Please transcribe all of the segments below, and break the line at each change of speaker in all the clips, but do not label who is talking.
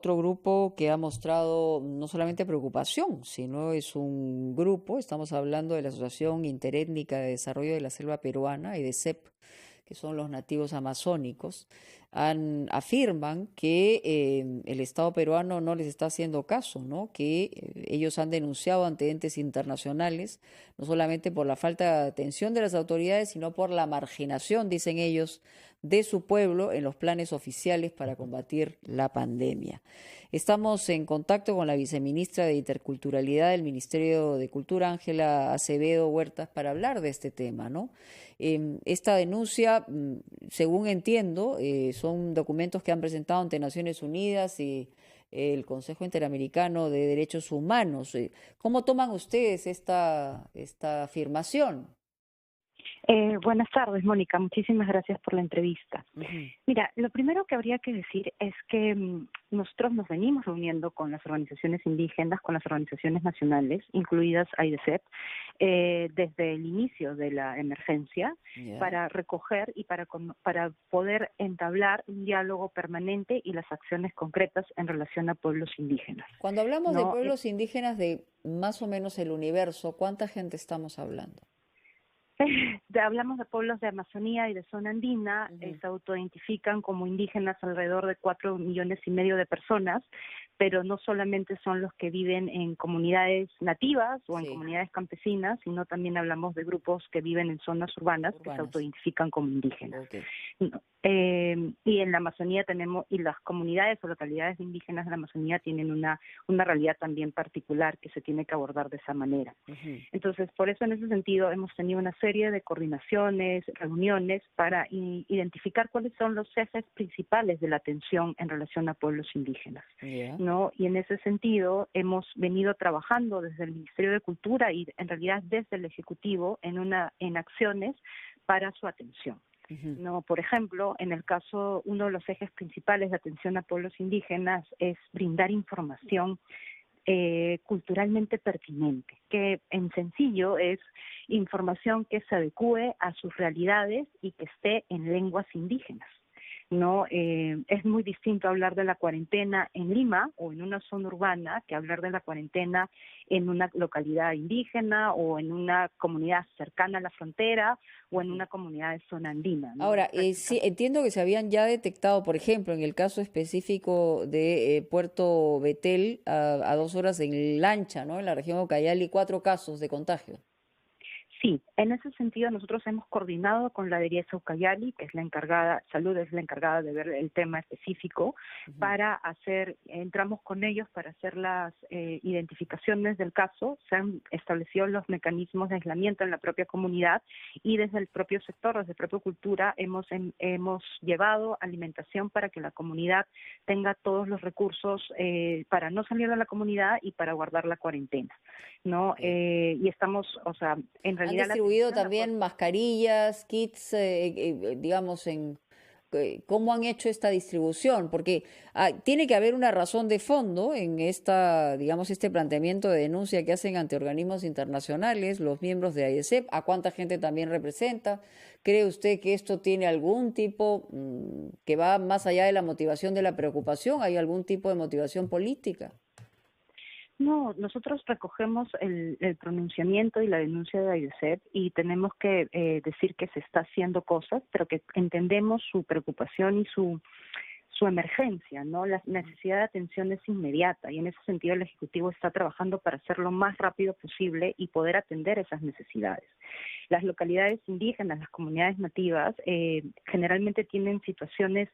otro grupo que ha mostrado no solamente preocupación, sino es un grupo, estamos hablando de la Asociación Interétnica de Desarrollo de la Selva Peruana, EDESEP, que son los nativos amazónicos, afirman que el Estado peruano no les está haciendo caso, ¿no? Que ellos han denunciado ante entes internacionales, no solamente por la falta de atención de las autoridades, sino por la marginación, dicen ellos, de su pueblo en los planes oficiales para combatir la pandemia. Estamos en contacto con la viceministra de Interculturalidad del Ministerio de Cultura, Ángela Acevedo Huertas, para hablar de este tema, ¿no? Esta denuncia, según entiendo, son documentos que han presentado ante Naciones Unidas y el Consejo Interamericano de Derechos Humanos. ¿Cómo toman ustedes esta afirmación?
Buenas tardes, Mónica. Muchísimas gracias por la entrevista.
Ujú.
Mira, lo primero que habría que decir es que nosotros nos venimos reuniendo con las organizaciones indígenas, con las organizaciones nacionales, incluidas AIDESEP, desde el inicio de la emergencia,
Ya.
para recoger y para poder entablar un diálogo permanente y las acciones concretas en relación a pueblos indígenas.
Cuando hablamos de
No,
pueblos indígenas de más o menos el universo, ¿cuánta gente estamos hablando?
hablamos de pueblos de Amazonía y de zona andina, se autoidentifican como indígenas alrededor de 4,5 millones de personas, pero no solamente son los que viven en comunidades nativas o en
Sí,
comunidades campesinas, sino también hablamos de grupos que viven en zonas urbanas que se
urbanas.
autoidentifican como indígenas.
Ok.
No, y en la Amazonía tenemos, y las comunidades o localidades indígenas de la Amazonía tienen una realidad también particular que se tiene que abordar de esa manera.
Ujú.
Entonces, por eso en ese sentido hemos tenido una serie de coordinaciones, reuniones para identificar cuáles son los ejes principales de la atención en relación a pueblos indígenas,
Ya.
¿no? Y en ese sentido hemos venido trabajando desde el Ministerio de Cultura y en realidad desde el Ejecutivo en acciones para su atención.
Ujú.
No, por ejemplo, en el caso, uno de los ejes principales de atención a pueblos indígenas es brindar información culturalmente pertinente, que en sencillo es información que se adecue a sus realidades y que esté en lenguas indígenas. No, es muy distinto hablar de la cuarentena en Lima o en una zona urbana que hablar de la cuarentena en una localidad indígena o en una comunidad cercana a la frontera o en una comunidad de zona andina, ¿no?
Ahora, sí, entiendo que se habían ya detectado, por ejemplo, en el caso específico de Puerto Betel, a 2 horas en lancha, ¿no? En la región de Ucayali, 4 casos de contagio.
Sí, en ese sentido nosotros hemos coordinado con la DERIESA Ucayali, que es la encargada, Salud es la encargada de ver el tema específico,
Ujú.
entramos con ellos para hacer las identificaciones del caso, se han establecido los mecanismos de aislamiento en la propia comunidad y desde el propio sector, desde la propia cultura, hemos llevado alimentación para que la comunidad tenga todos los recursos para no salir de la comunidad y para guardar la cuarentena, ¿no?
Ok.
Y estamos, o sea, en
Han
realidad la
distribuido
atención la
también mascarillas, kits, digamos, cómo han hecho esta distribución, porque tiene que haber una razón de fondo en digamos, este planteamiento de denuncia que hacen ante organismos internacionales, los miembros de AIDESEP, a cuánta gente también representa. ¿Cree usted que esto tiene algún tipo que va más allá de la motivación de la preocupación? ¿Hay algún tipo de motivación política?
No, nosotros recogemos el pronunciamiento y la denuncia de AIDESEP y tenemos que decir que se está haciendo cosas, pero que entendemos su preocupación y su emergencia, ¿no? La necesidad de atención es inmediata y en ese sentido el Ejecutivo está trabajando para hacerlo lo más rápido posible y poder atender esas necesidades. Las localidades indígenas, las comunidades nativas, generalmente tienen situaciones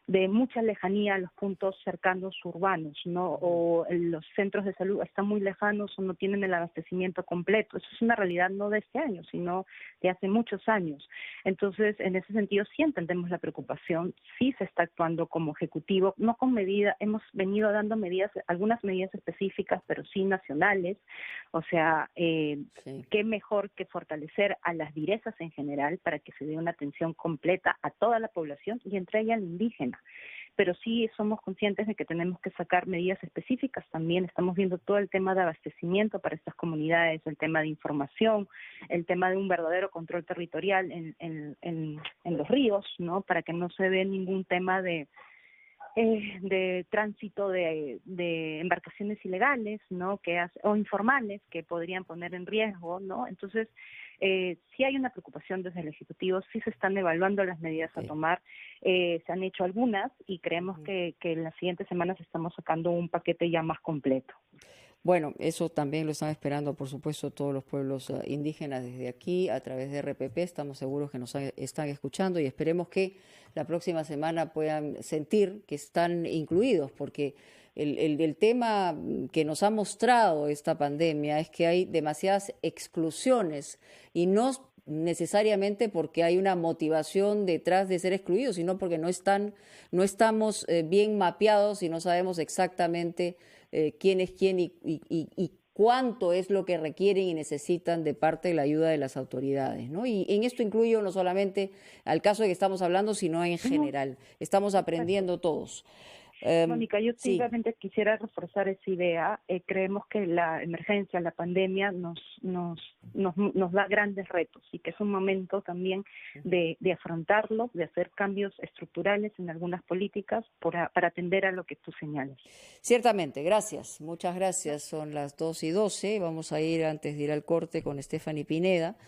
de mucha lejanía a los puntos cercanos urbanos, ¿no? O los centros de salud están muy lejanos o no tienen el abastecimiento completo. Eso es una realidad no de este año, sino de hace muchos años. Entonces, en ese sentido, sí entendemos la preocupación, sí se está actuando como Ejecutivo, no con medidas, hemos venido dando medidas, algunas medidas específicas, pero sí nacionales. O sea,
Sí.
qué mejor que fortalecer a las direzas en general para que se dé una atención completa a toda la población y entre ella al indígena. Pero sí somos conscientes de que tenemos que sacar medidas específicas también. Estamos viendo todo el tema de abastecimiento para estas comunidades, el tema de información, el tema de un verdadero control territorial en los ríos, ¿no? Para que no se dé ningún tema de de tránsito de embarcaciones ilegales, ¿no? O informales que podrían poner en riesgo, ¿no? Entonces, sí hay una preocupación desde el Ejecutivo, sí se están evaluando las medidas a
Sí.
tomar, se han hecho algunas y creemos que en las siguientes semanas estamos sacando un paquete ya más completo.
Bueno, eso también lo están esperando, por supuesto, todos los pueblos indígenas desde aquí, a través de RPP. Estamos seguros que nos están escuchando y esperemos que la próxima semana puedan sentir que están incluidos, porque el tema que nos ha mostrado esta pandemia es que hay demasiadas exclusiones y no necesariamente porque hay una motivación detrás de ser excluidos, sino porque no estamos bien mapeados y no sabemos exactamente quién es quién y cuánto es lo que requieren y necesitan de parte de la ayuda de las autoridades, ¿no? Y en esto incluyo no solamente al caso de que estamos hablando, sino en
Ujú,
general. Estamos
exacto.
aprendiendo todos.
Mónica, yo
Sí.
simplemente quisiera reforzar esa idea. Creemos que la emergencia, la pandemia nos da grandes retos y que es un momento también de afrontarlos, de hacer cambios estructurales en algunas políticas para atender a lo que tú señalas.
Ciertamente, gracias. Muchas gracias. Son las 2:12. Vamos a ir, antes de ir al corte, con Stephanie Pineda.